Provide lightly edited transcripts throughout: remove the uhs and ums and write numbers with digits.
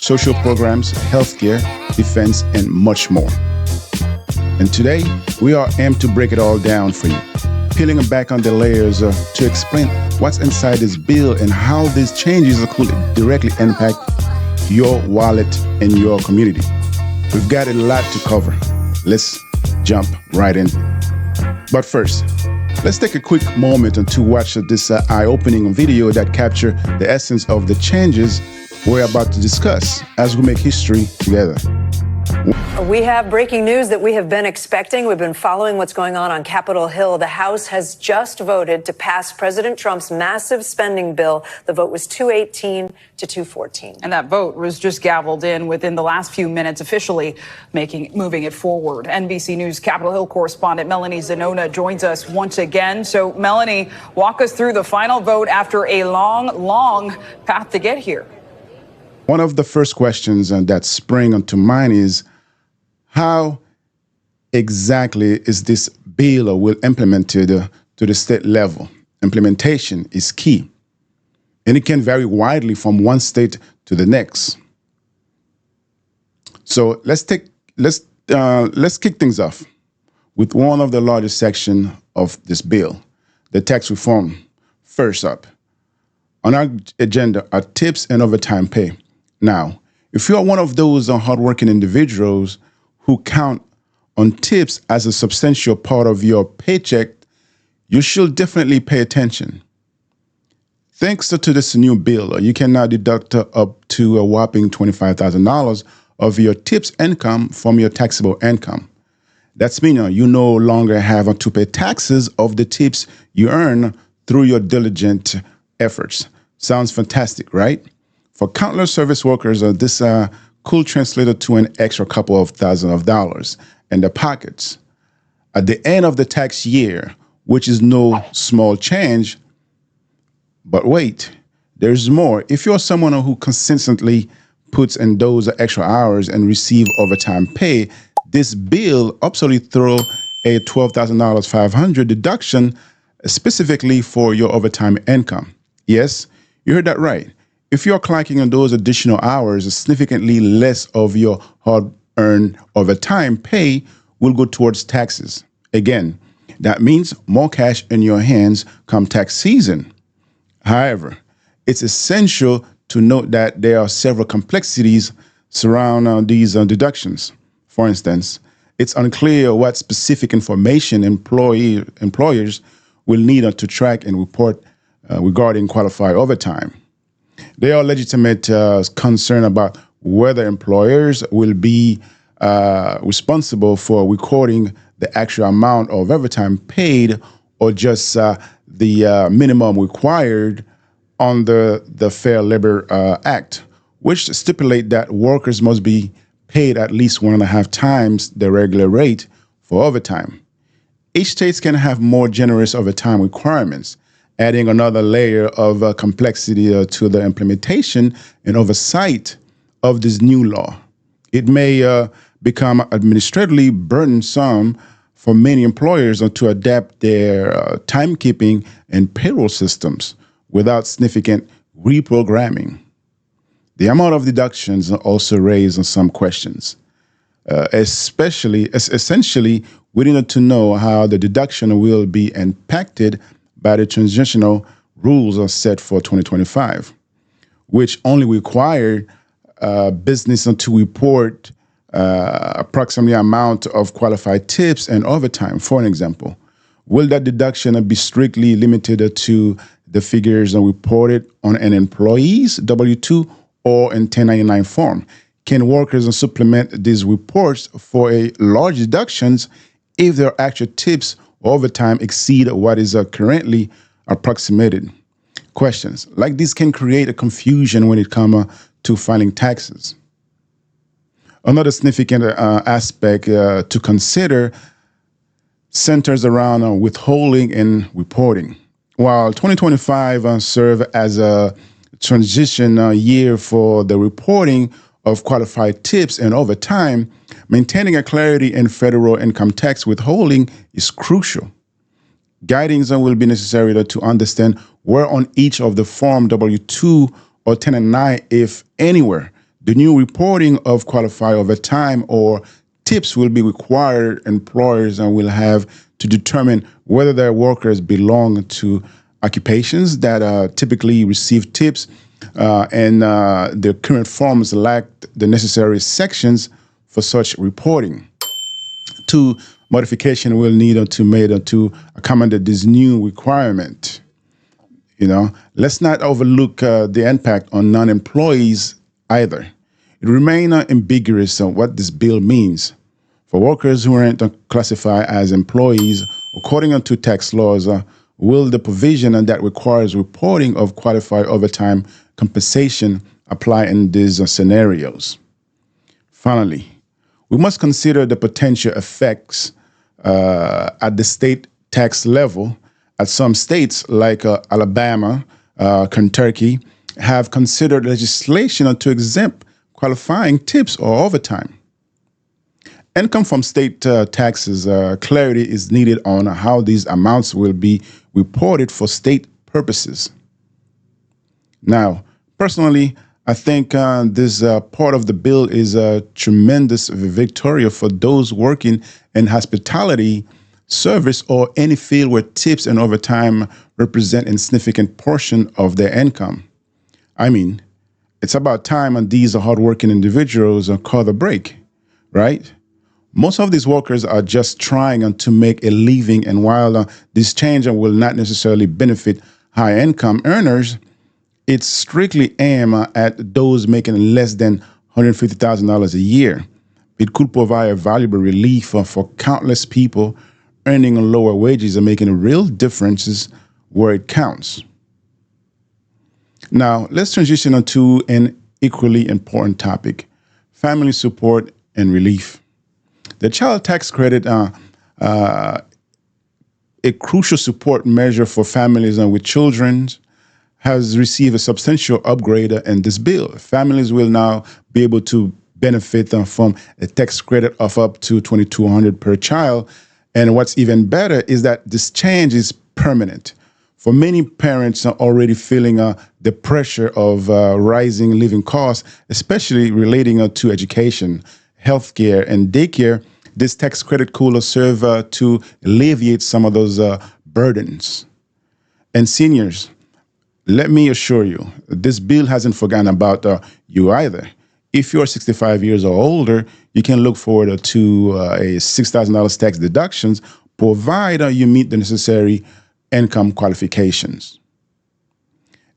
social programs, healthcare, defense, and much more. And today, we are aimed to break it all down for you, peeling back on the layers to explain what's inside this bill and how these changes could directly impact your wallet and your community. We've got a lot to cover. Let's jump right in. But first, let's take a quick moment to watch this eye-opening video that captures the essence of the changes we're about to discuss as we make history together. We have breaking news that we have been expecting. We've been following what's going on Capitol Hill. The House has just voted to pass President Trump's massive spending bill. The vote was 218 to 214. And that vote was just gavelled in within the last few minutes, officially moving it forward. NBC News Capitol Hill correspondent Melanie Zanona joins us once again. So, Melanie, walk us through the final vote after a long path to get here. One of the first questions that spring onto mind is, how exactly is this bill will implemented to the state level? Implementation is key, and it can vary widely from one state to the next. So let's kick things off with one of the largest sections of this bill, the tax reform. First up on our agenda are tips and overtime pay. Now, if you are one of those hardworking individuals who count on tips as a substantial part of your paycheck, you should definitely pay attention. Thanks to this new bill, you can now deduct up to a whopping $25,000 of your tips income from your taxable income. That's meaning you no longer have to pay taxes of the tips you earn through your diligent efforts. Sounds fantastic, right? For countless service workers, this could translate to an extra couple of $1,000s in their pockets at the end of the tax year, which is no small change. But wait, there's more. If you're someone who consistently puts in those extra hours and receive overtime pay, this bill absolutely throw a $12,500 deduction specifically for your overtime income. Yes, you heard that right. If you're clocking on those additional hours, significantly less of your hard-earned overtime pay will go towards taxes. Again, that means more cash in your hands come tax season. However, it's essential to note that there are several complexities surrounding these deductions. For instance, it's unclear what specific information employers will need to track and report regarding qualified overtime. There are legitimate concern about whether employers will be responsible for recording the actual amount of overtime paid or just the minimum required under the Fair Labor Act, which stipulate that workers must be paid at least 1.5 times the regular rate for overtime. Each state can have more generous overtime requirements, adding another layer of complexity to the implementation and oversight of this new law. It may become administratively burdensome for many employers to adapt their timekeeping and payroll systems without significant reprogramming. The amount of deductions also raises some questions. Essentially, we need to know how the deduction will be impacted by the transitional rules are set for 2025, which only require business to report approximately amount of qualified tips and overtime. For an example, will that deduction be strictly limited to the figures reported on an employee's W-2 or in 1099 form? Can workers supplement these reports for a large deductions if their actual tips or overtime exceed what is currently approximated? Questions like this can create a confusion when it comes to filing taxes. Another significant aspect to consider centers around withholding and reporting. While 2025 served as a transition year for the reporting of qualified tips and overtime, maintaining a clarity in federal income tax withholding is crucial. Guidance will be necessary to understand where on each of the Form W-2 or 1099, if anywhere, The new reporting of qualified overtime or tips will be required. Employers and will have to determine whether their workers belong to occupations that typically receive tips and the current forms lack the necessary sections for such reporting. Two, modification will need to made to accommodate this new requirement. Let's not overlook the impact on non-employees either. It remains ambiguous on what this bill means. For workers who aren't classified as employees, according to tax laws, will the provision that requires reporting of qualified overtime compensation apply in these scenarios? Finally, we must consider the potential effects at the state tax level. At some states like Alabama, Kentucky, have considered legislation to exempt qualifying tips or overtime. Income from state taxes, clarity is needed on how these amounts will be reported for state purposes. Now, personally, I think this part of the bill is a tremendous victory for those working in hospitality, service, or any field where tips and overtime represent a significant portion of their income. I mean, it's about time and these hardworking individuals call the break, right? Most of these workers are just trying to make a living, and while this change will not necessarily benefit high-income earners, it's strictly aimed at those making less than $150,000 a year. It could provide a valuable relief for countless people earning lower wages and making real differences where it counts. Now, let's transition to an equally important topic: family support and relief. The child tax credit, a crucial support measure for families with children, has received a substantial upgrade in this bill. Families will now be able to benefit from a tax credit of up to $2,200 per child. And what's even better is that this change is permanent. For many parents are already feeling the pressure of rising living costs, especially relating to education, healthcare, and daycare, this tax credit could serve to alleviate some of those burdens. And seniors, let me assure you, this bill hasn't forgotten about you either. If you're 65 years or older, you can look forward to a $6,000 tax deductions, provided you meet the necessary income qualifications.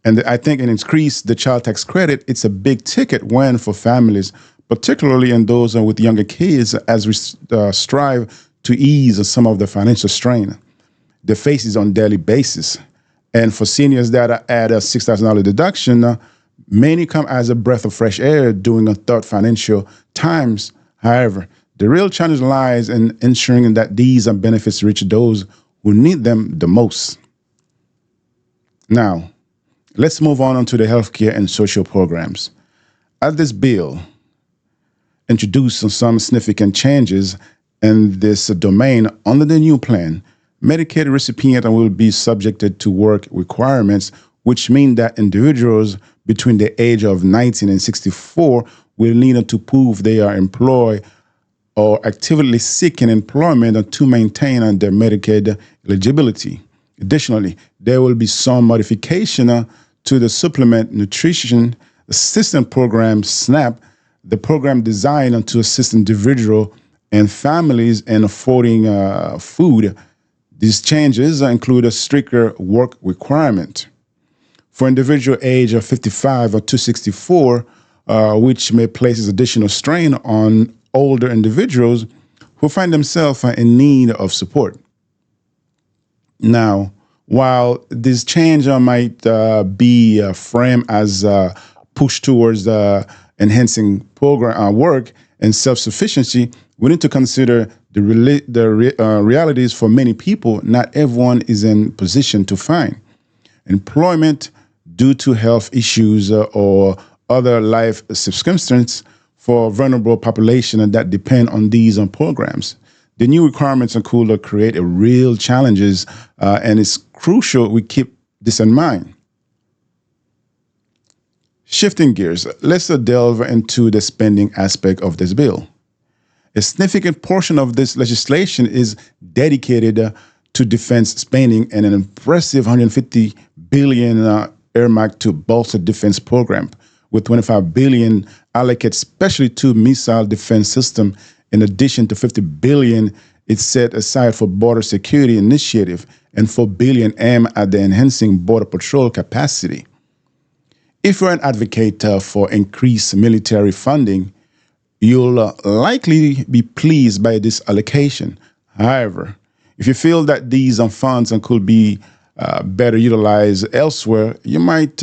And I think an increase the child tax credit, it's a big ticket win for families, particularly in those with younger kids, as we strive to ease some of the financial strain they faces on a daily basis. And for seniors that are at a $6,000 deduction, many come as a breath of fresh air during a tough financial times. However, the real challenge lies in ensuring that these benefits reach those who need them the most. Now, let's move on to the healthcare and social programs. As this bill introduces some significant changes in this domain under the new plan, Medicaid recipients will be subjected to work requirements, which mean that individuals between the age of 19 and 64 will need to prove they are employed or actively seeking employment to maintain their Medicaid eligibility. Additionally, there will be some modification to the Supplement Nutrition Assistance Program, SNAP, the program designed to assist individuals and families in affording food. These changes include a stricter work requirement for individual age of 55 to 64, which may place additional strain on older individuals who find themselves in need of support. Now, while this change might be framed as a push towards enhancing program work and self-sufficiency, we need to consider the realities for many people. Not everyone is in position to find employment due to health issues or other life circumstances for vulnerable population that depend on these programs. The new requirements could create a real challenges, and it's crucial we keep this in mind. Shifting gears, let's delve into the spending aspect of this bill. A significant portion of this legislation is dedicated to defense spending and an impressive $150 billion earmarked to bolster defense program, with $25 billion allocated specially to missile defense system, in addition to $50 billion it's set aside for border security initiative and $4 billion aimed at the enhancing border patrol capacity. If you're an advocate for increased military funding, you'll likely be pleased by this allocation. However, if you feel that these funds could be better utilized elsewhere, you might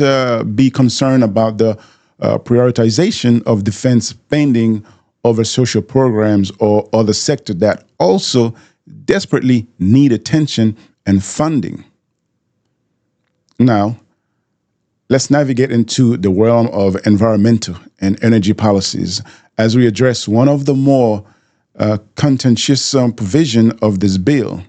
be concerned about the prioritization of defense spending over social programs or other sectors that also desperately need attention and funding. Now, let's navigate into the realm of environmental and energy policies as we address one of the more contentious provision of this bill,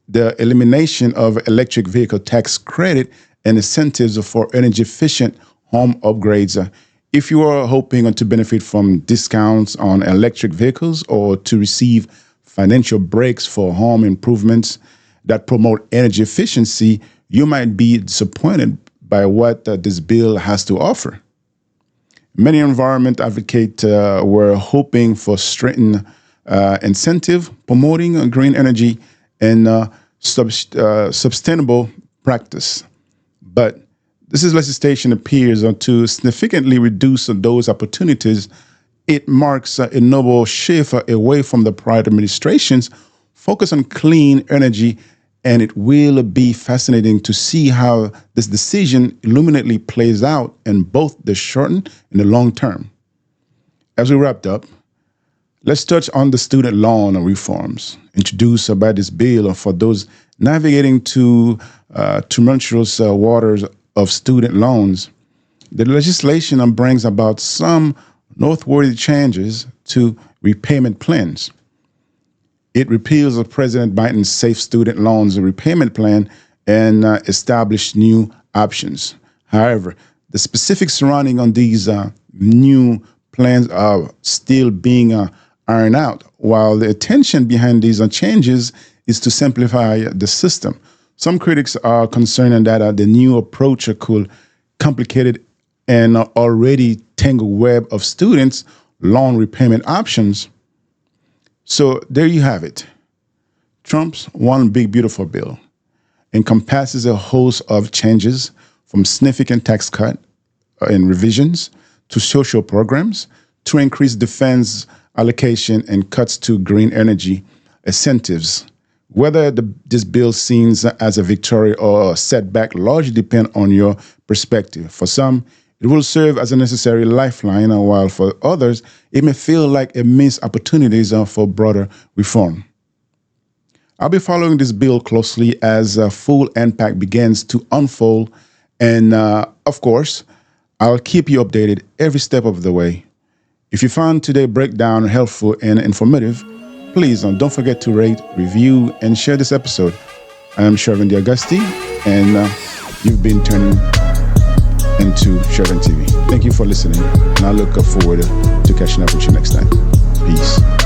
the elimination of electric vehicle tax credit and incentives for energy-efficient home upgrades. If you are hoping to benefit from discounts on electric vehicles or to receive financial breaks for home improvements that promote energy efficiency, you might be disappointed by what this bill has to offer. Many environment advocates were hoping for strengthened incentive promoting green energy and sustainable practice. But this legislation appears to significantly reduce those opportunities. It marks a noble shift away from the prior administration's focus on clean energy, and it will be fascinating to see how this decision illuminately plays out in both the short and the long term. As we wrapped up, let's touch on the student loan reforms introduced by this bill for those navigating to tumultuous waters of student loans. The legislation brings about some noteworthy changes to repayment plans. It repeals President Biden's Safe Student Loans Repayment Plan and established new options. However, the specifics surrounding on these new plans are still being ironed out, while the intention behind these changes is to simplify the system. Some critics are concerned that the new approach could complicate an already tangled web of students' loan repayment options. So there you have it. Trump's One Big Beautiful Bill encompasses a host of changes, from significant tax cut and revisions to social programs to increased defense allocation and cuts to green energy incentives. Whether this bill seems as a victory or a setback largely depends on your perspective. For some, it will serve as a necessary lifeline, while for others, it may feel like a missed opportunities for broader reform. I'll be following this bill closely as full impact begins to unfold. And of course, I'll keep you updated every step of the way. If you found today's breakdown helpful and informative, please don't forget to rate, review, and share this episode. I am Shervin D'Augusti, and you've been turning into Shervin TV. Thank you for listening, and I look forward to catching up with you next time. Peace.